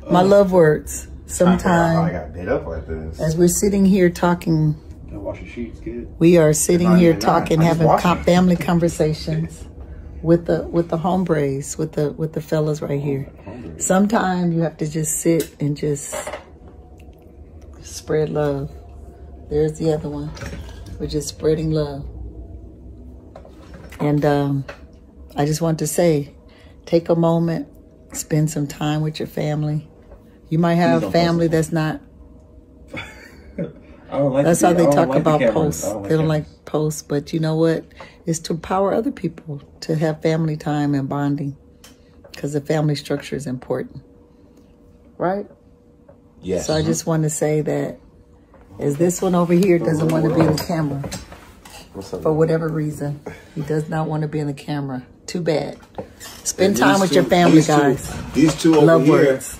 My love words. Sometime I got bit up like this. as we're sitting here talking, Wash your sheets, kid. we are sitting here even talking, nice. I just having washed family conversations with the hombres, with the fellas right here. Sometimes you have to just sit and just spread love. There's the other one. We're just spreading love. And I just want to say, take a moment, spend some time with your family. You might have family that's not. That's how they talk about posts. They don't like posts, but you know what? It's to empower other people to have family time and bonding, because the family structure is important, right? Yes. So I just want to say that, as this one over here doesn't want to be in the camera for whatever reason, he does not want to be in the camera. Too bad. Spend time with your family, guys. These two over Love here. words.